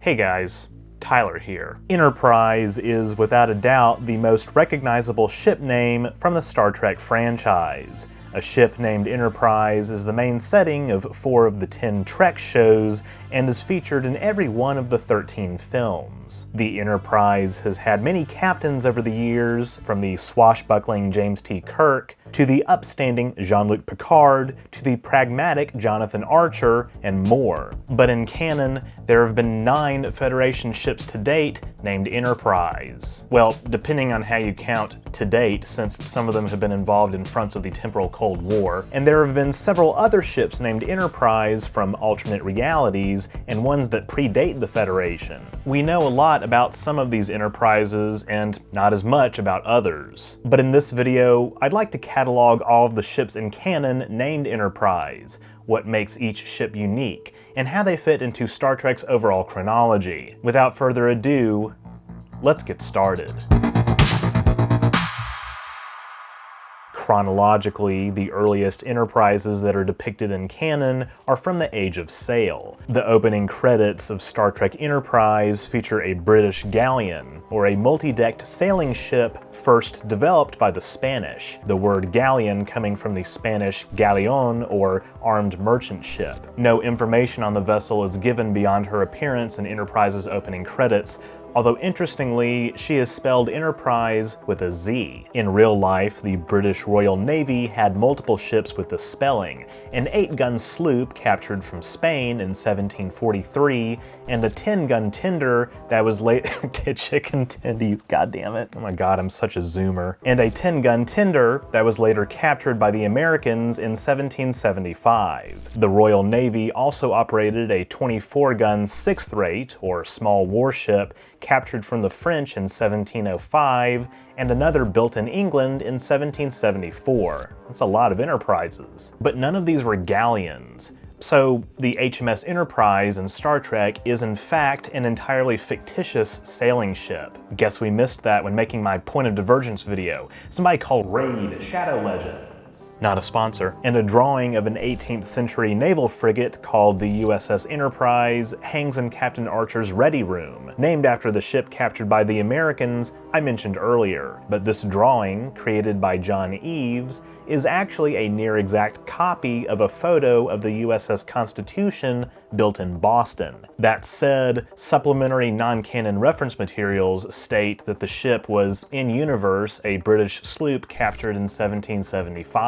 Hey guys, Tyler here. Enterprise is without a doubt the most recognizable ship name from the Star Trek franchise. A ship named Enterprise is the main setting of 4 of the 10 Trek shows and is featured in every one of the 13 films. The Enterprise has had many captains over the years, from the swashbuckling James T. Kirk, to the upstanding Jean-Luc Picard, to the pragmatic Jonathan Archer, and more. But in canon, there have been 9 Federation ships to date named Enterprise. Well, depending on how you count to date, since some of them have been involved in fronts of the temporal Cold War, and there have been several other ships named Enterprise from alternate realities and ones that predate the Federation. We know a lot about some of these Enterprises and not as much about others. But in this video, I'd like to catalog all of the ships in canon named Enterprise, what makes each ship unique, and how they fit into Star Trek's overall chronology. Without further ado, let's get started. Chronologically, the earliest Enterprises that are depicted in canon are from the Age of Sail. The opening credits of Star Trek Enterprise feature a British galleon, or a multi-decked sailing ship first developed by the Spanish, the word galleon coming from the Spanish galeon, or armed merchant ship. No information on the vessel is given beyond her appearance in Enterprise's opening credits, although interestingly, she is spelled Enterprise with a Z. In real life, the British Royal Navy had multiple ships with this spelling: an 8-gun sloop captured from Spain in 1743, and a 10-gun tender that was chicken tendies, goddammit. Oh my god, I'm such a zoomer. And a 10-gun tender that was later captured by the Americans in 1775. The Royal Navy also operated a 24-gun 6th rate, or small warship, captured from the French in 1705, and another built in England in 1774. That's a lot of Enterprises. But none of these were galleons. So the HMS Enterprise in Star Trek is in fact an entirely fictitious sailing ship. Guess we missed that when making my Point of Divergence video. Somebody called Raid Shadow Legends. Not a sponsor. And a drawing of an 18th century naval frigate called the USS Enterprise hangs in Captain Archer's ready room, named after the ship captured by the Americans I mentioned earlier. But this drawing, created by John Eves, is actually a near-exact copy of a photo of the USS Constitution built in Boston. That said, supplementary non-canon reference materials state that the ship was, in universe, a British sloop captured in 1775.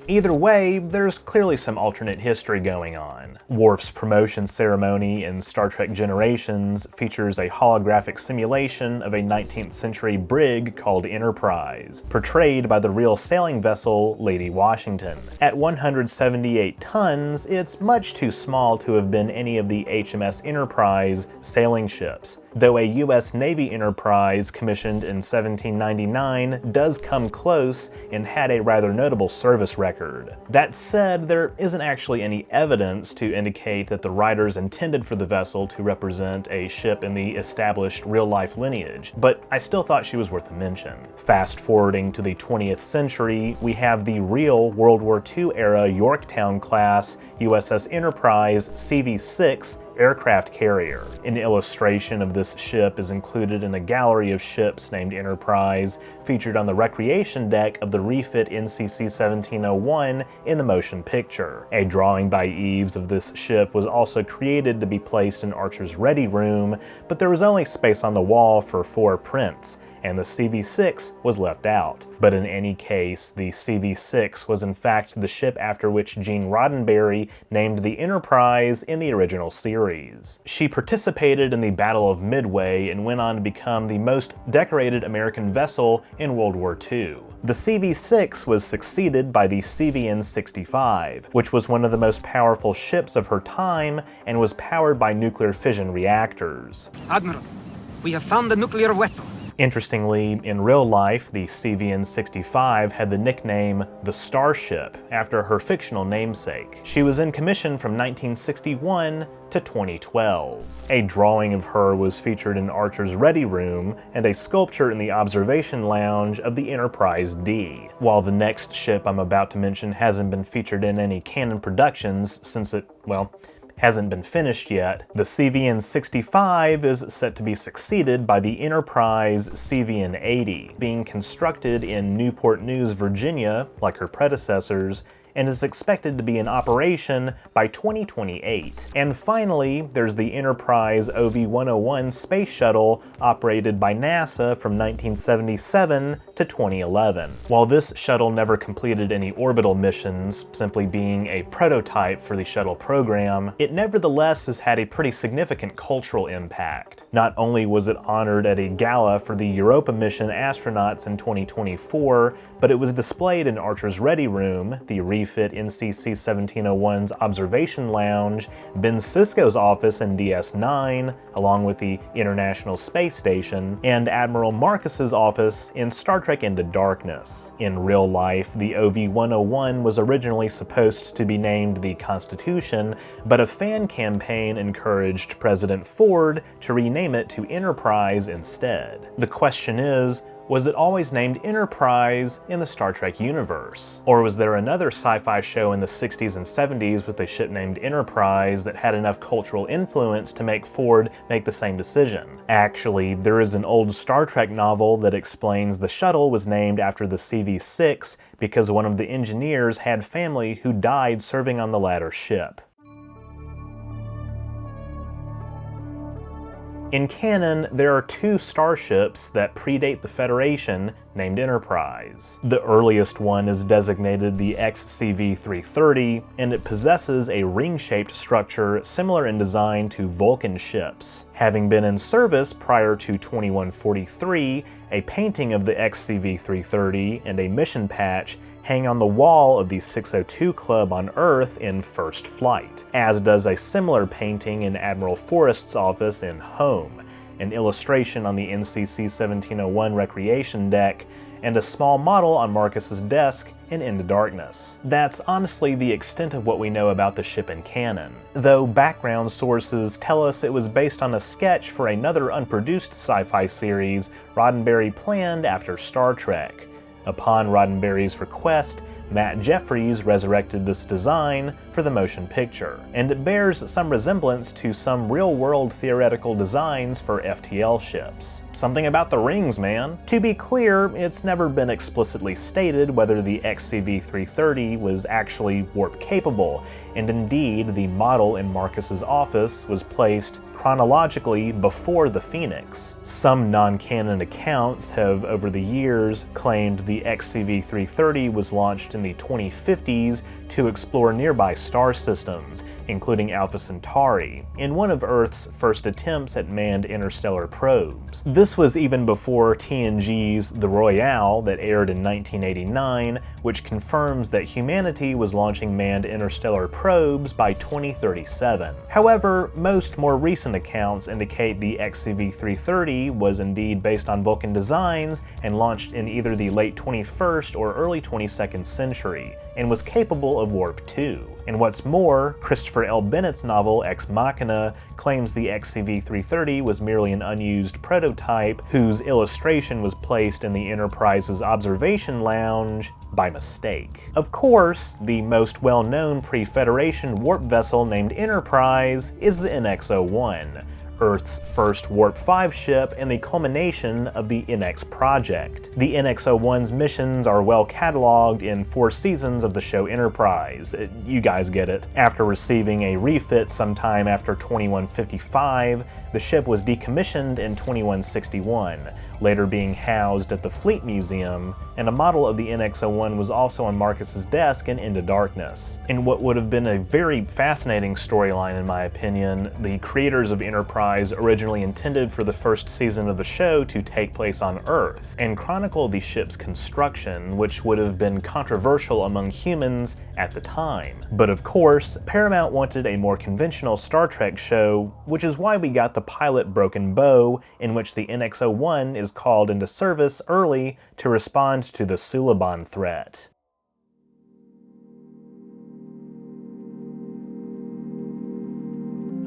Either way, there's clearly some alternate history going on. Worf's promotion ceremony in Star Trek Generations features a holographic simulation of a 19th century brig called Enterprise, portrayed by the real sailing vessel Lady Washington. At 178 tons, it's much too small to have been any of the HMS Enterprise sailing ships, though a US Navy Enterprise commissioned in 1799 does come close and had a rather notable service record. That said, there isn't actually any evidence to indicate that the writers intended for the vessel to represent a ship in the established real-life lineage, but I still thought she was worth a mention. Fast forwarding to the 20th century, we have the real World War II era Yorktown-class USS Enterprise CV-6 aircraft carrier. An illustration of this ship is included in a gallery of ships named Enterprise, featured on the recreation deck of the refit NCC 1701 in the motion picture. A drawing by Eves of this ship was also created to be placed in Archer's ready room, but there was only space on the wall for 4 prints, and the CV-6 was left out. But in any case, the CV-6 was in fact the ship after which Gene Roddenberry named the Enterprise in the original series. She participated in the Battle of Midway and went on to become the most decorated American vessel in World War II. The CV-6 was succeeded by the CVN-65, which was one of the most powerful ships of her time and was powered by nuclear fission reactors. Admiral, we have found the nuclear vessel. Interestingly, in real life, the CVN-65 had the nickname the Starship after her fictional namesake. She was in commission from 1961 to 2012. A drawing of her was featured in Archer's ready room and a sculpture in the observation lounge of the Enterprise D. While the next ship I'm about to mention hasn't been featured in any canon productions since it, well, hasn't been finished yet. The CVN-65 is set to be succeeded by the Enterprise CVN-80, being constructed in Newport News, Virginia, like her predecessors, and is expected to be in operation by 2028. And finally, there's the Enterprise OV-101 space shuttle operated by NASA from 1977 to 2011. While this shuttle never completed any orbital missions, simply being a prototype for the shuttle program, it nevertheless has had a pretty significant cultural impact. Not only was it honored at a gala for the Europa mission astronauts in 2024, but it was displayed in Archer's Ready Room, the refit NCC 1701's observation lounge, Ben Sisko's office in DS9, along with the International Space Station, and Admiral Marcus's office in Star Trek Into Darkness. In real life, the OV-101 was originally supposed to be named the Constitution, but a fan campaign encouraged President Ford to rename it to Enterprise instead. The question is, was it always named Enterprise in the Star Trek universe? Or was there another sci-fi show in the 60s and 70s with a ship named Enterprise that had enough cultural influence to make Ford make the same decision? Actually, there is an old Star Trek novel that explains the shuttle was named after the CV-6 because one of the engineers had family who died serving on the latter ship. In canon, there are two starships that predate the Federation named Enterprise. The earliest one is designated the XCV-330, and it possesses a ring-shaped structure similar in design to Vulcan ships. Having been in service prior to 2143, a painting of the XCV-330 and a mission patch hang on the wall of the 602 Club on Earth in First Flight, as does a similar painting in Admiral Forrest's office in Home, an illustration on the NCC 1701 recreation deck, and a small model on Marcus's desk in Into Darkness. That's honestly the extent of what we know about the ship in canon, though background sources tell us it was based on a sketch for another unproduced sci-fi series Roddenberry planned after Star Trek. Upon Roddenberry's request, Matt Jeffries resurrected this design for the motion picture, and it bears some resemblance to some real-world theoretical designs for FTL ships. Something about the rings, man. To be clear, it's never been explicitly stated whether the XCV-330 was actually warp-capable, and indeed, the model in Marcus's office was placed chronologically before the Phoenix. Some non-canon accounts have, over the years, claimed the XCV-330 was launched in the 2050s to explore nearby star systems, including Alpha Centauri, in one of Earth's first attempts at manned interstellar probes. This was even before TNG's The Royale that aired in 1989, which confirms that humanity was launching manned interstellar probes by 2037. However, most more recent accounts indicate the XCV-330 was indeed based on Vulcan designs and launched in either the late 21st or early 22nd century, and was capable of Warp 2. And what's more, Christopher L. Bennett's novel Ex Machina claims the XCV-330 was merely an unused prototype whose illustration was placed in the Enterprise's observation lounge by mistake. Of course, the most well-known pre-Federation warp vessel named Enterprise is the NX-01, Earth's first Warp 5 ship and the culmination of the NX project. The NX-01's missions are well cataloged in 4 seasons of the show Enterprise. You guys get it. After receiving a refit sometime after 2155, the ship was decommissioned in 2161, later being housed at the Fleet Museum, and a model of the NX-01 was also on Marcus's desk in Into Darkness. In what would have been a very fascinating storyline in my opinion, the creators of Enterprise originally intended for the first season of the show to take place on Earth, and chronicle the ship's construction, which would have been controversial among humans at the time. But of course, Paramount wanted a more conventional Star Trek show, which is why we got the pilot Broken Bow, in which the NX-01 is called into service early to respond to the Suliban threat.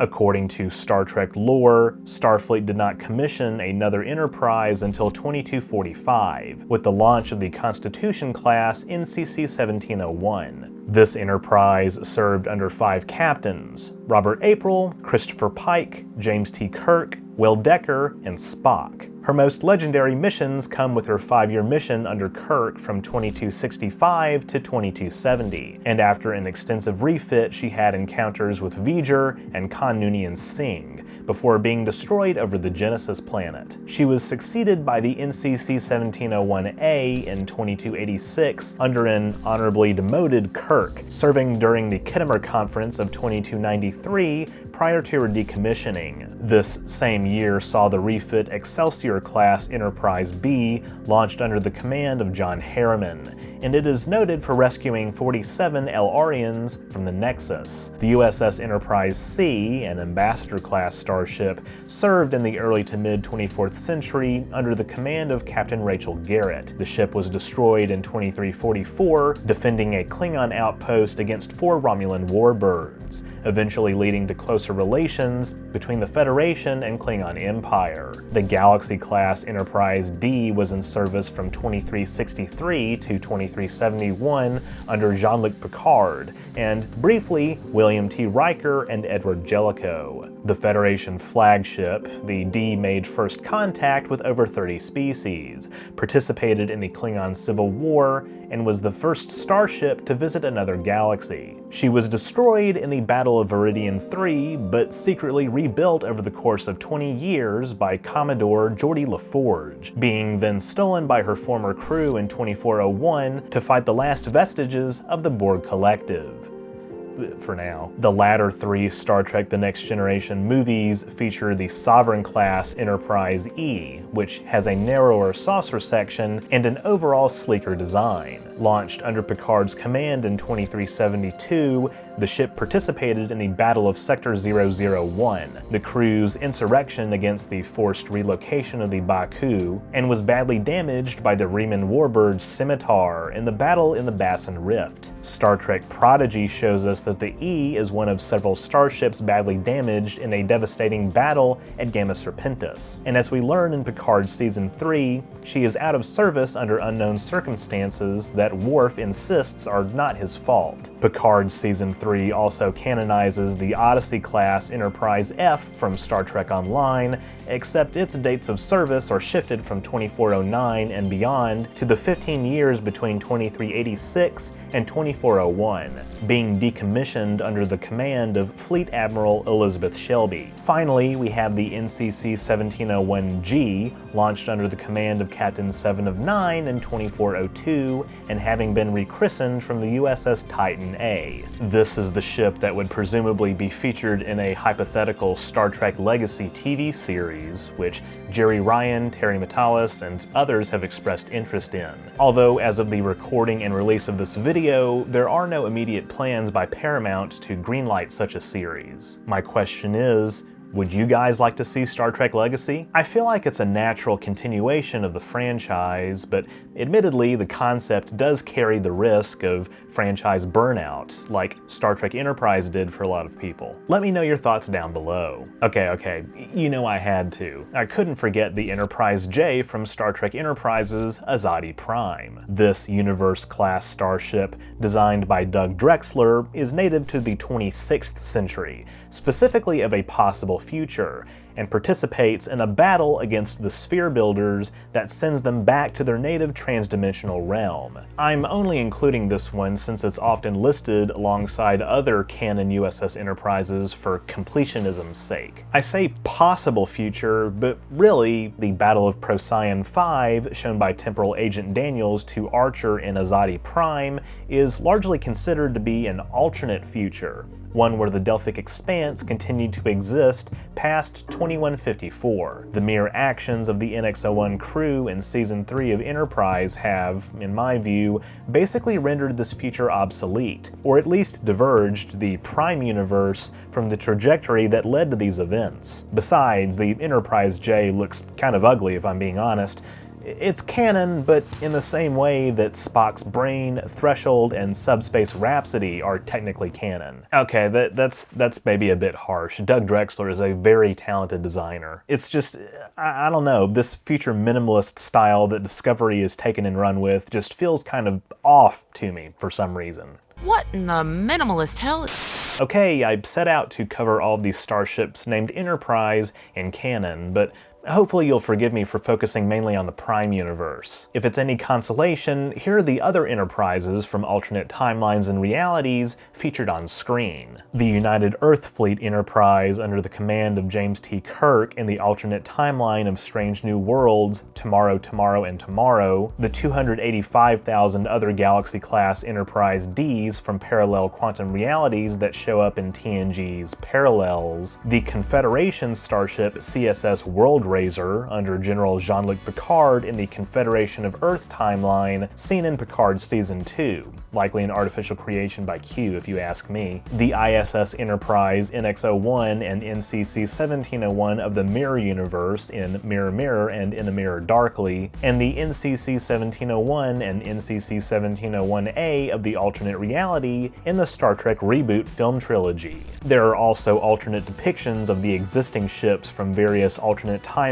According to Star Trek lore, Starfleet did not commission another Enterprise until 2245, with the launch of the Constitution class NCC 1701. This Enterprise served under 5 captains: Robert April, Christopher Pike, James T. Kirk, Will Decker, and Spock. Her most legendary missions come with her 5-year mission under Kirk from 2265 to 2270, and after an extensive refit she had encounters with V'ger and Khan Noonien Singh, before being destroyed over the Genesis planet. She was succeeded by the NCC 1701A in 2286 under an honorably demoted Kirk, serving during the Khitomer Conference of 2293 prior to her decommissioning. This same year saw the refit Excelsior-class Enterprise B launched under the command of John Harriman, and it is noted for rescuing 47 El-Arians from the Nexus. The USS Enterprise C, an Ambassador-class starship, served in the early to mid-24th century under the command of Captain Rachel Garrett. The ship was destroyed in 2344, defending a Klingon outpost against 4 Romulan warbirds, eventually leading to closer relations between the Federation and Klingon Empire. The Galaxy-class Enterprise D was in service from 2363 to 2371 under Jean-Luc Picard, and briefly William T. Riker and Edward Jellicoe. The Federation flagship, the D made first contact with over 30 species, participated in the Klingon Civil War, and was the first starship to visit another galaxy. She was destroyed in the Battle of Viridian III, but secretly rebuilt over the course of 20 years by Commodore Geordie LaForge, being then stolen by her former crew in 2401 to fight the last vestiges of the Borg Collective. For now. The latter 3 Star Trek The Next Generation movies feature the Sovereign-class Enterprise E, which has a narrower saucer section and an overall sleeker design. Launched under Picard's command in 2372, the ship participated in the Battle of Sector 001, the crew's insurrection against the forced relocation of the Baku, and was badly damaged by the Riemann warbird Scimitar in the battle in the Bassin Rift. Star Trek Prodigy shows us that the E is one of several starships badly damaged in a devastating battle at Gamma Serpentis, and as we learn in Picard Season 3, she is out of service under unknown circumstances that Worf insists are not his fault. Picard Season 3 also canonizes the Odyssey-class Enterprise F from Star Trek Online, except its dates of service are shifted from 2409 and beyond to the 15 years between 2386 and 2401, being decommissioned under the command of Fleet Admiral Elizabeth Shelby. Finally, we have the NCC 1701G, launched under the command of Captain 7 of 9 in 2402, and having been rechristened from the USS Titan A. This is the ship that would presumably be featured in a hypothetical Star Trek Legacy TV series, which Jerry Ryan, Terry Matalas, and others have expressed interest in. Although, as of the recording and release of this video, there are no immediate plans by Paramount to greenlight such a series. My question is, would you guys like to see Star Trek Legacy? I feel like it's a natural continuation of the franchise, but admittedly the concept does carry the risk of franchise burnout, like Star Trek Enterprise did for a lot of people. Let me know your thoughts down below. Okay, you know I had to. I couldn't forget the Enterprise J from Star Trek Enterprise's Azadi Prime. This Universe-class starship, designed by Doug Drexler, is native to the 26th century, specifically of a possible future, and participates in a battle against the Sphere Builders that sends them back to their native transdimensional realm. I'm only including this one since it's often listed alongside other canon USS Enterprises for completionism's sake. I say possible future, but really, the Battle of Procyon 5, shown by Temporal Agent Daniels to Archer in Azadi Prime, is largely considered to be an alternate future, one where the Delphic Expanse continued to exist past 2154. The mere actions of the NX-01 crew in Season 3 of Enterprise have, in my view, basically rendered this future obsolete, or at least diverged the Prime universe from the trajectory that led to these events. Besides, the Enterprise J looks kind of ugly if I'm being honest. It's canon, but in the same way that Spock's Brain, Threshold, and Subspace Rhapsody are technically canon. Okay, that's maybe a bit harsh. Doug Drexler is a very talented designer. It's just, I don't know, this future minimalist style that Discovery is taken and run with just feels kind of off to me for some reason. What in the minimalist hell? Okay, I set out to cover all of these starships named Enterprise and Canon, but hopefully you'll forgive me for focusing mainly on the Prime universe. If it's any consolation, here are the other Enterprises from alternate timelines and realities featured on screen. The United Earth Fleet Enterprise under the command of James T. Kirk in the alternate timeline of Strange New Worlds, Tomorrow, Tomorrow, and Tomorrow. The 285,000 other Galaxy-class Enterprise Ds from parallel quantum realities that show up in TNG's Parallels. The Confederation starship CSS WorldRiver under General Jean-Luc Picard in the Confederation of Earth timeline, seen in Picard Season 2, likely an artificial creation by Q if you ask me. The ISS Enterprise NX-01 and NCC-1701 of the Mirror Universe in Mirror Mirror and In a Mirror Darkly, and the NCC-1701 and NCC-1701A of the alternate reality in the Star Trek reboot film trilogy. There are also alternate depictions of the existing ships from various alternate timelines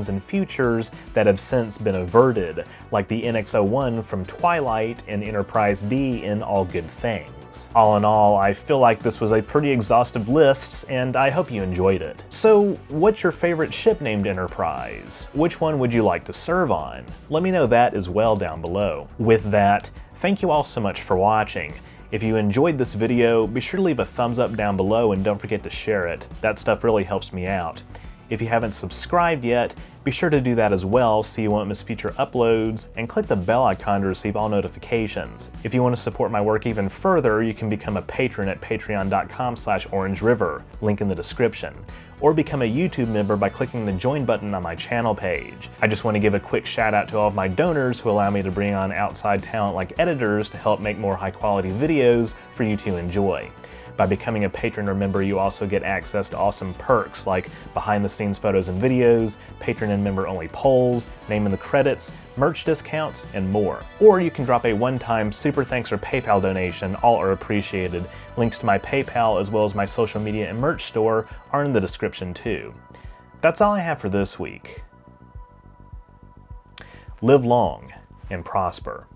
and futures that have since been averted, like the NX-01 from Twilight and Enterprise D in All Good Things. All in all, I feel like this was a pretty exhaustive list, and I hope you enjoyed it. So, what's your favorite ship named Enterprise? Which one would you like to serve on? Let me know that as well down below. With that, thank you all so much for watching. If you enjoyed this video, be sure to leave a thumbs up down below and don't forget to share it. That stuff really helps me out. If you haven't subscribed yet, be sure to do that as well so you won't miss future uploads, and click the bell icon to receive all notifications. If you want to support my work even further, you can become a patron at patreon.com/OrangeRiver, link in the description, or become a YouTube member by clicking the join button on my channel page. I just want to give a quick shout out to all of my donors who allow me to bring on outside talent like editors to help make more high quality videos for you to enjoy. By becoming a patron or member, you also get access to awesome perks like behind-the-scenes photos and videos, patron and member-only polls, name in the credits, merch discounts, and more. Or you can drop a one-time super thanks or PayPal donation, all are appreciated. Links to my PayPal as well as my social media and merch store are in the description too. That's all I have for this week. Live long and prosper.